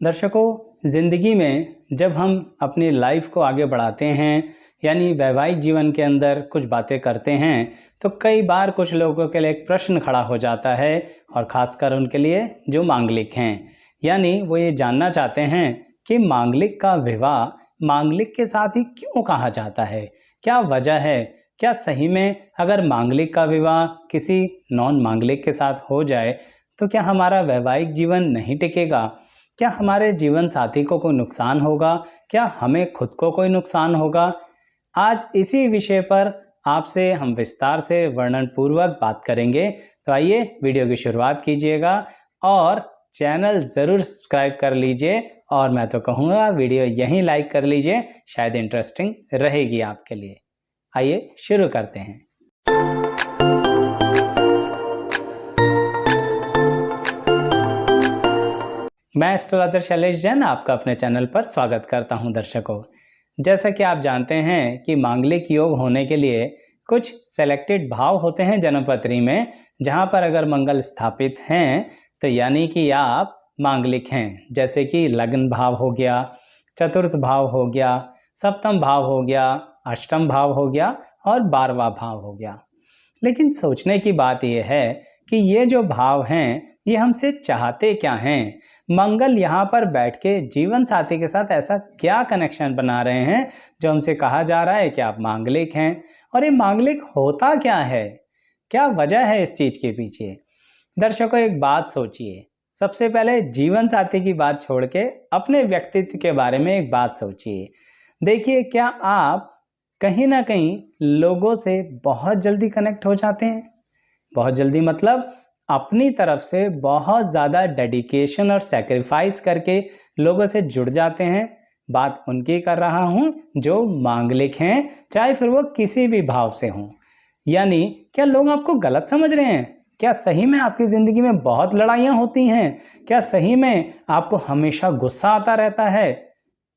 दर्शकों, ज़िंदगी में जब हम अपनी लाइफ को आगे बढ़ाते हैं यानी वैवाहिक जीवन के अंदर कुछ बातें करते हैं तो कई बार कुछ लोगों के लिए एक प्रश्न खड़ा हो जाता है और ख़ासकर उनके लिए जो मांगलिक हैं, यानी वो ये जानना चाहते हैं कि मांगलिक का विवाह मांगलिक के साथ ही क्यों कहा जाता है, क्या वजह है। क्या सही में अगर मांगलिक का विवाह किसी नॉन मांगलिक के साथ हो जाए तो क्या हमारा वैवाहिक जीवन नहीं टिकेगा, क्या हमारे जीवन साथी को कोई नुकसान होगा, क्या हमें खुद को कोई नुकसान होगा। आज इसी विषय पर आपसे हम विस्तार से वर्णन पूर्वक बात करेंगे। तो आइए वीडियो की शुरुआत कीजिएगा और चैनल ज़रूर सब्सक्राइब कर लीजिए और मैं तो कहूँगा वीडियो यहीं लाइक कर लीजिए, शायद इंटरेस्टिंग रहेगी आपके लिए। आइए शुरू करते हैं। मैं एस्ट्रोलॉजर शैलेश जैन आपका अपने चैनल पर स्वागत करता हूं। दर्शकों, जैसा कि आप जानते हैं कि मांगलिक योग होने के लिए कुछ सेलेक्टेड भाव होते हैं जन्मपत्री में, जहां पर अगर मंगल स्थापित हैं तो यानी कि आप मांगलिक हैं। जैसे कि लग्न भाव हो गया, चतुर्थ भाव हो गया, सप्तम भाव हो गया, अष्टम भाव हो गया और 12वां भाव हो गया। लेकिन सोचने की बात यह है कि ये जो भाव हैं ये हमसे चाहते क्या हैं। मंगल यहाँ पर बैठ के जीवन साथी के साथ ऐसा क्या कनेक्शन बना रहे हैं जो हमसे कहा जा रहा है कि आप मांगलिक हैं। और ये मांगलिक होता क्या है, क्या वजह है इस चीज के पीछे। दर्शकों, एक बात सोचिए, सबसे पहले जीवन साथी की बात छोड़ के अपने व्यक्तित्व के बारे में एक बात सोचिए। देखिए, क्या आप कहीं ना कहीं लोगों से बहुत जल्दी कनेक्ट हो जाते हैं। बहुत जल्दी मतलब अपनी तरफ से बहुत ज़्यादा डेडिकेशन और सैक्रिफाइस करके लोगों से जुड़ जाते हैं। बात उनकी कर रहा हूँ जो मांगलिक हैं, चाहे फिर वो किसी भी भाव से हों। यानी क्या लोग आपको गलत समझ रहे हैं? क्या सही में आपकी ज़िंदगी में बहुत लड़ाइयाँ होती हैं? क्या सही में आपको हमेशा गुस्सा आता रहता है?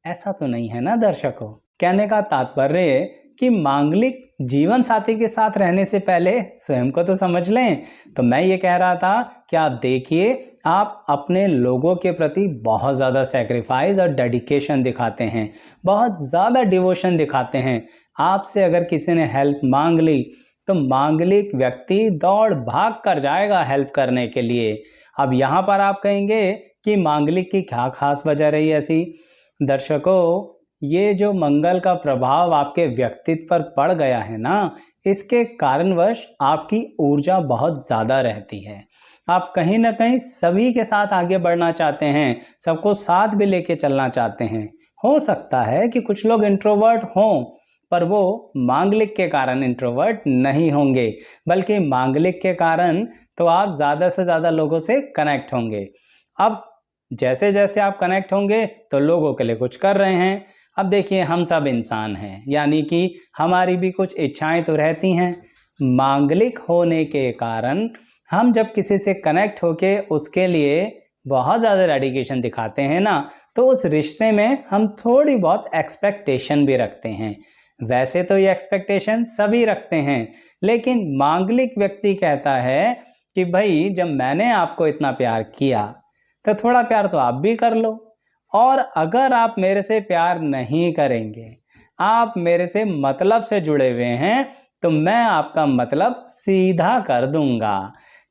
ऐसा तो नहीं है ना दर्शकों। कहने का तात्पर्य कि मांगलिक जीवन साथी के साथ रहने से पहले स्वयं को तो समझ लें। तो मैं ये कह रहा था कि आप देखिए, आप अपने लोगों के प्रति बहुत ज़्यादा सैक्रिफाइस और डेडिकेशन दिखाते हैं, बहुत ज़्यादा डिवोशन दिखाते हैं। आपसे अगर किसी ने हेल्प मांग ली तो मांगलिक व्यक्ति दौड़ भाग कर जाएगा हेल्प करने के लिए। अब यहाँ पर आप कहेंगे कि मांगलिक की क्या खास वजह रही ऐसी। दर्शकों, ये जो मंगल का प्रभाव आपके व्यक्तित्व पर पड़ गया है ना, इसके कारणवश आपकी ऊर्जा बहुत ज़्यादा रहती है। आप कहीं ना कहीं सभी के साथ आगे बढ़ना चाहते हैं, सबको साथ भी लेके चलना चाहते हैं। हो सकता है कि कुछ लोग इंट्रोवर्ट हों, पर वो मांगलिक के कारण इंट्रोवर्ट नहीं होंगे, बल्कि मांगलिक के कारण तो आप ज़्यादा से ज़्यादा लोगों से कनेक्ट होंगे। अब जैसे जैसे आप कनेक्ट होंगे तो लोगों के लिए कुछ कर रहे हैं। अब देखिए, हम सब इंसान हैं, यानी कि हमारी भी कुछ इच्छाएं तो रहती हैं। मांगलिक होने के कारण हम जब किसी से कनेक्ट होके उसके लिए बहुत ज़्यादा डेडिकेशन दिखाते हैं ना, तो उस रिश्ते में हम थोड़ी बहुत एक्सपेक्टेशन भी रखते हैं। वैसे तो ये एक्सपेक्टेशन सभी रखते हैं, लेकिन मांगलिक व्यक्ति कहता है कि भाई, जब मैंने आपको इतना प्यार किया तो थोड़ा प्यार तो आप भी कर लो। और अगर आप मेरे से प्यार नहीं करेंगे, आप मेरे से मतलब से जुड़े हुए हैं, तो मैं आपका मतलब सीधा कर दूंगा।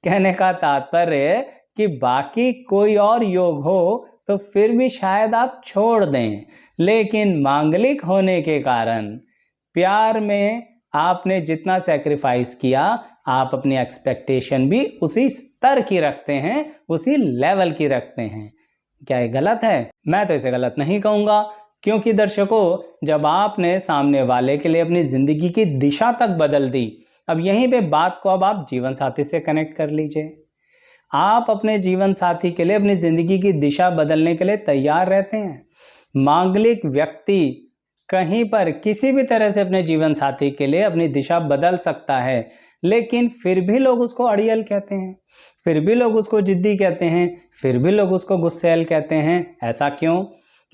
कहने का तात्पर्य कि बाकी कोई और योग हो तो फिर भी शायद आप छोड़ दें, लेकिन मांगलिक होने के कारण प्यार में आपने जितना सैक्रिफाइस किया, आप अपनी एक्सपेक्टेशन भी उसी स्तर की रखते हैं, उसी लेवल की रखते हैं। क्या ये गलत है? मैं तो इसे गलत नहीं कहूँगा, क्योंकि दर्शकों, जब आपने सामने वाले के लिए अपनी ज़िंदगी की दिशा तक बदल दी, अब यहीं पे बात को अब आप जीवन साथी से कनेक्ट कर लीजिए। आप अपने जीवन साथी के लिए अपनी ज़िंदगी की दिशा बदलने के लिए तैयार रहते हैं। मांगलिक व्यक्ति कहीं पर किसी भी तरह से अपने जीवन साथी के लिए अपनी दिशा बदल सकता है, लेकिन फिर भी लोग उसको अड़ियल कहते हैं, फिर भी लोग उसको जिद्दी कहते हैं, फिर भी लोग उसको गुस्सैल कहते हैं। ऐसा क्यों?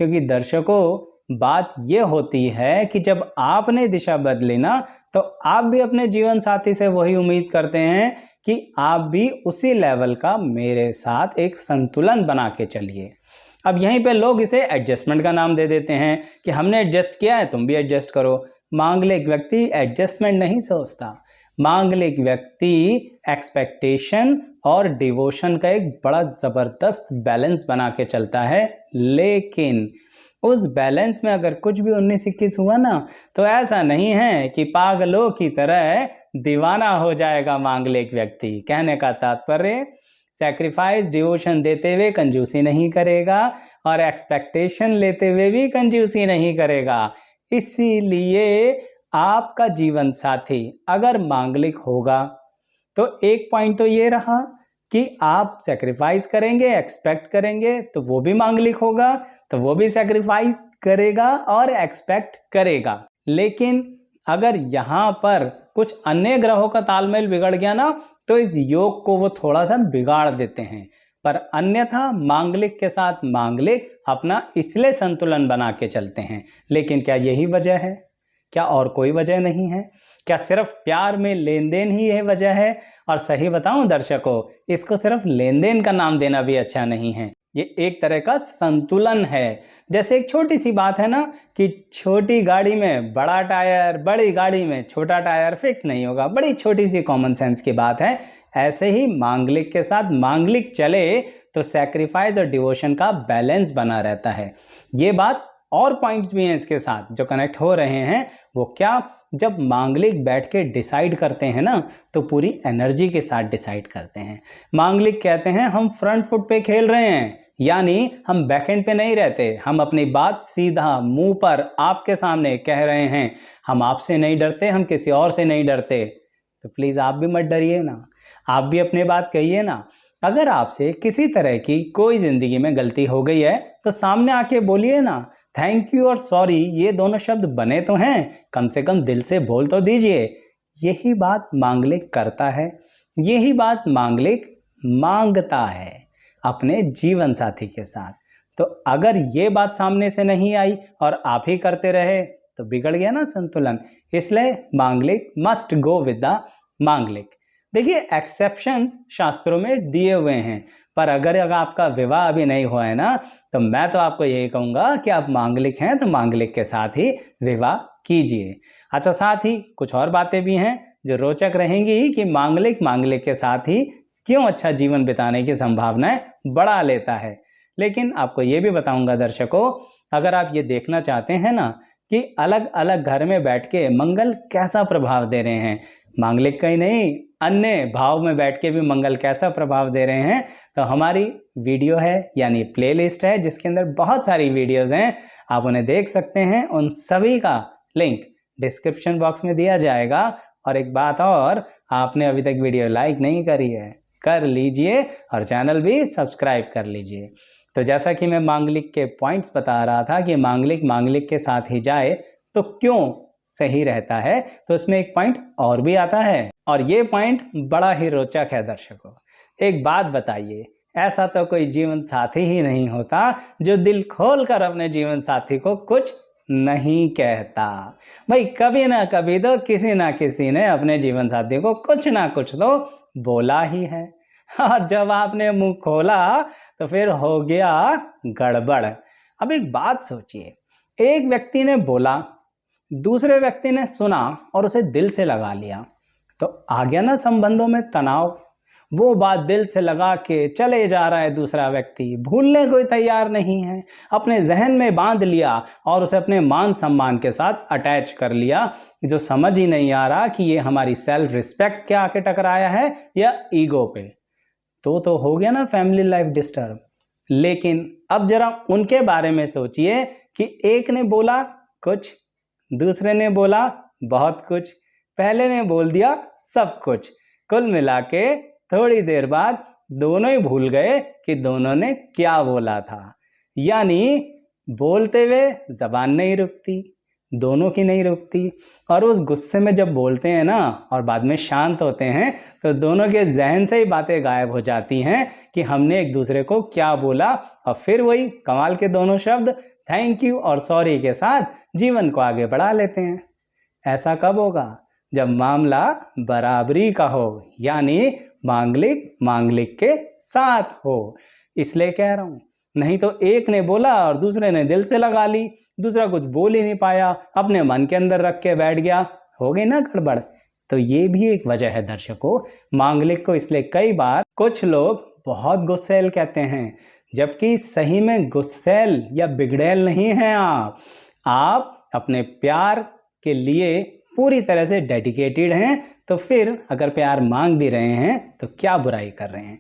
क्योंकि दर्शकों, बात यह होती है कि जब आपने दिशा बदली ना, तो आप भी अपने जीवन साथी से वही उम्मीद करते हैं कि आप भी उसी लेवल का मेरे साथ एक संतुलन बना के चलिए। अब यहीं पे लोग इसे एडजस्टमेंट का नाम दे देते हैं कि हमने एडजस्ट किया है, तुम भी एडजस्ट करो। मांगलिक व्यक्ति एडजस्टमेंट नहीं सोचता। मांगलिक व्यक्ति एक्सपेक्टेशन और डिवोशन का एक बड़ा जबरदस्त बैलेंस बना के चलता है, लेकिन उस बैलेंस में अगर कुछ भी 19-21 हुआ ना, तो ऐसा नहीं है कि पागलों की तरह दीवाना हो जाएगा मांगलिक व्यक्ति। कहने का तात्पर्य, सैक्रिफाइस डिवोशन देते हुए कंजूसी नहीं करेगा और एक्सपेक्टेशन लेते हुए भी कंजूसी नहीं करेगा। इसीलिए आपका जीवन साथी अगर मांगलिक होगा तो एक पॉइंट तो ये रहा कि आप सैक्रिफाइस करेंगे, एक्सपेक्ट करेंगे, तो वो भी मांगलिक होगा, तो वो भी सैक्रिफाइस करेगा और एक्सपेक्ट करेगा। लेकिन अगर यहाँ पर कुछ अन्य ग्रहों का तालमेल बिगड़ गया ना, तो इस योग को वो थोड़ा सा बिगाड़ देते हैं। पर अन्यथा मांगलिक के साथ मांगलिक अपना इसलिए संतुलन बना के चलते हैं। लेकिन क्या यही वजह है? क्या और कोई वजह नहीं है? क्या सिर्फ प्यार में लेन देन ही है वजह है? और सही बताऊं दर्शकों, इसको सिर्फ लेन देन का नाम देना भी अच्छा नहीं है। ये एक तरह का संतुलन है। जैसे एक छोटी सी बात है ना कि छोटी गाड़ी में बड़ा टायर, बड़ी गाड़ी में छोटा टायर फिक्स नहीं होगा। बड़ी छोटी सी कॉमन सेंस की बात है। ऐसे ही मांगलिक के साथ मांगलिक चले तो सैक्रिफाइस और डिवोशन का बैलेंस बना रहता है। ये बात और पॉइंट्स भी हैं इसके साथ जो कनेक्ट हो रहे हैं। वो क्या? जब मांगलिक बैठ के डिसाइड करते हैं ना, तो पूरी एनर्जी के साथ डिसाइड करते हैं। मांगलिक कहते हैं हम फ्रंट फुट पे खेल रहे हैं, यानी हम बैकएंड पे नहीं रहते। हम अपनी बात सीधा मुंह पर आपके सामने कह रहे हैं। हम आपसे नहीं डरते, हम किसी और से नहीं डरते। तो प्लीज आप भी मत डरिए ना, आप भी अपनी बात कहिए ना। अगर आपसे किसी तरह की कोई जिंदगी में गलती हो गई है तो सामने आके बोलिए ना। थैंक यू और सॉरी ये दोनों शब्द बने तो हैं, कम से कम दिल से बोल तो दीजिए। यही बात मांगलिक करता है, यही बात मांगलिक मांगता है अपने जीवन साथी के साथ। तो अगर ये बात सामने से नहीं आई और आप ही करते रहे तो बिगड़ गया ना संतुलन। इसलिए मांगलिक मस्ट गो विद द मांगलिक। देखिए एक्सेप्शंस शास्त्रों में दिए हुए हैं, पर अगर आपका विवाह अभी नहीं हुआ है ना, तो मैं तो आपको यही कहूंगा कि आप मांगलिक हैं तो मांगलिक के साथ ही विवाह कीजिए। अच्छा, साथ ही कुछ और बातें भी हैं जो रोचक रहेंगी कि मांगलिक मांगलिक के साथ ही क्यों अच्छा जीवन बिताने की संभावनाएं बढ़ा लेता है। लेकिन आपको ये भी बताऊंगा दर्शकों, अगर आप ये देखना चाहते हैं ना कि अलग अलग घर में बैठ के मंगल कैसा प्रभाव दे रहे हैं, मांगलिक का ही नहीं अन्य भाव में बैठ के भी मंगल कैसा प्रभाव दे रहे हैं, तो हमारी वीडियो है यानी प्लेलिस्ट है जिसके अंदर बहुत सारी वीडियोस हैं, आप उन्हें देख सकते हैं। उन सभी का लिंक डिस्क्रिप्शन बॉक्स में दिया जाएगा। और एक बात और, आपने अभी तक वीडियो लाइक नहीं करी है, कर लीजिए और चैनल भी सब्सक्राइब कर लीजिए। तो जैसा कि मैं मांगलिक के पॉइंट्स बता रहा था कि मांगलिक मांगलिक के साथ ही जाए तो क्यों सही रहता है, तो उसमें एक पॉइंट और भी आता है और ये पॉइंट बड़ा ही रोचक है दर्शकों। एक बात बताइए, ऐसा तो कोई जीवन साथी ही नहीं होता जो दिल खोलकर अपने जीवन साथी को कुछ नहीं कहता। भाई कभी ना कभी तो किसी ना किसी ने अपने जीवन साथी को कुछ ना कुछ तो बोला ही है, और जब आपने मुंह खोला तो फिर हो गया गड़बड़। अब एक बात सोचिए, एक व्यक्ति ने बोला, दूसरे व्यक्ति ने सुना और उसे दिल से लगा लिया, तो आ गया ना संबंधों में तनाव। वो बात दिल से लगा के चले जा रहा है दूसरा व्यक्ति, भूलने को तैयार नहीं है, अपने जहन में बांध लिया और उसे अपने मान सम्मान के साथ अटैच कर लिया, जो समझ ही नहीं आ रहा कि ये हमारी सेल्फ रिस्पेक्ट के आके टकराया है या ईगो पे। तो हो गया ना फैमिली लाइफ डिस्टर्ब। लेकिन अब जरा उनके बारे में सोचिए कि एक ने बोला कुछ, दूसरे ने बोला बहुत कुछ, पहले ने बोल दिया सब कुछ। कुल मिला के थोड़ी देर बाद दोनों ही भूल गए कि दोनों ने क्या बोला था। यानी बोलते हुए जबान नहीं रुकती, दोनों की नहीं रुकती, और उस गुस्से में जब बोलते हैं ना और बाद में शांत होते हैं तो दोनों के जहन से ही बातें गायब हो जाती हैं कि हमने एक दूसरे को क्या बोला, और फिर वही कमाल के दोनों शब्द थैंक यू और सॉरी के साथ जीवन को आगे बढ़ा लेते हैं। ऐसा कब होगा? जब मामला बराबरी का हो, यानी मांगलिक मांगलिक के साथ हो। इसलिए कह रहा हूं, नहीं तो एक ने बोला और दूसरे ने दिल से लगा ली, दूसरा कुछ बोल ही नहीं पाया, अपने मन के अंदर रख के बैठ गया, हो गई ना गड़बड़। तो ये भी एक वजह है दर्शकों, मांगलिक को इसलिए कई बार कुछ लोग बहुत गुस्सैल कहते हैं, जबकि सही में गुस्सैल या बिगड़ैल नहीं हैं आप अपने प्यार के लिए पूरी तरह से डेडिकेटेड हैं। तो फिर अगर प्यार मांग भी रहे हैं तो क्या बुराई कर रहे हैं।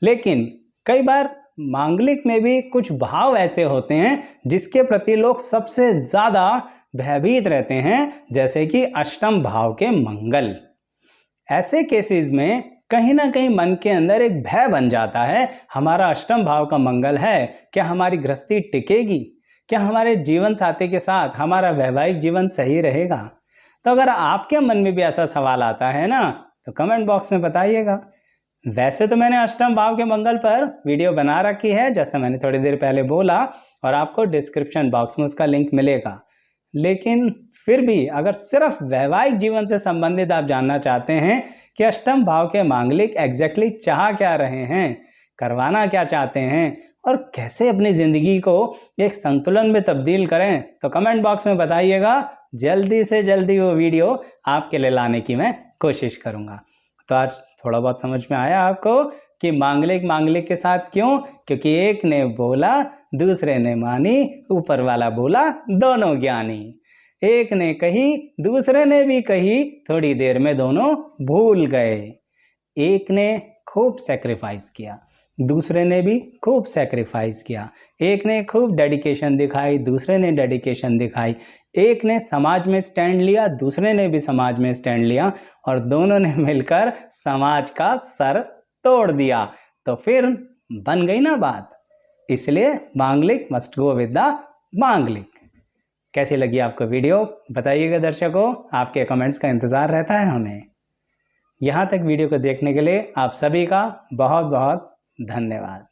लेकिन कई बार मांगलिक में भी कुछ भाव ऐसे होते हैं जिसके प्रति लोग सबसे ज्यादा भयभीत रहते हैं, जैसे कि अष्टम भाव के मंगल। ऐसे केसेस में कहीं ना कहीं मन के अंदर एक भय बन जाता है, हमारा अष्टम भाव का मंगल है, क्या हमारी गृहस्थी टिकेगी, क्या हमारे जीवन साथी के साथ हमारा वैवाहिक जीवन सही रहेगा। तो अगर आपके मन में भी ऐसा सवाल आता है ना, तो कमेंट बॉक्स में बताइएगा। वैसे तो मैंने अष्टम भाव के मंगल पर वीडियो बना रखी है, जैसे मैंने थोड़ी देर पहले बोला, और आपको डिस्क्रिप्शन बॉक्स में उसका लिंक मिलेगा। लेकिन फिर भी अगर सिर्फ वैवाहिक जीवन से संबंधित आप जानना चाहते हैं कि अष्टम भाव के मांगलिक एग्जैक्टली चाह क्या रहे हैं, करवाना क्या चाहते हैं, और कैसे अपनी जिंदगी को एक संतुलन में तब्दील करें, तो कमेंट बॉक्स में बताइएगा। जल्दी से जल्दी वो वीडियो आपके लिए लाने की मैं कोशिश करूंगा। तो आज थोड़ा बहुत समझ में आया आपको कि मांगलिक के साथ क्यों, क्योंकि एक ने बोला दूसरे ने मानी, ऊपर वाला बोला दोनों ज्ञानी। एक ने कही दूसरे ने भी कही, थोड़ी देर में दोनों भूल गए। एक ने खूब सैक्रिफाइस किया, दूसरे ने भी खूब सैक्रिफाइस किया। एक ने खूब डेडिकेशन दिखाई, दूसरे ने डेडिकेशन दिखाई। एक ने समाज में स्टैंड लिया, दूसरे ने भी समाज में स्टैंड लिया, और दोनों ने मिलकर समाज का सर तोड़ दिया। तो फिर बन गई ना बात। इसलिए मांगलिक मस्ट गो विद द मांगलिक। कैसी लगी आपको वीडियो बताइएगा दर्शकों, आपके कमेंट्स का इंतजार रहता है हमें। यहाँ तक वीडियो को देखने के लिए आप सभी का बहुत बहुत धन्यवाद।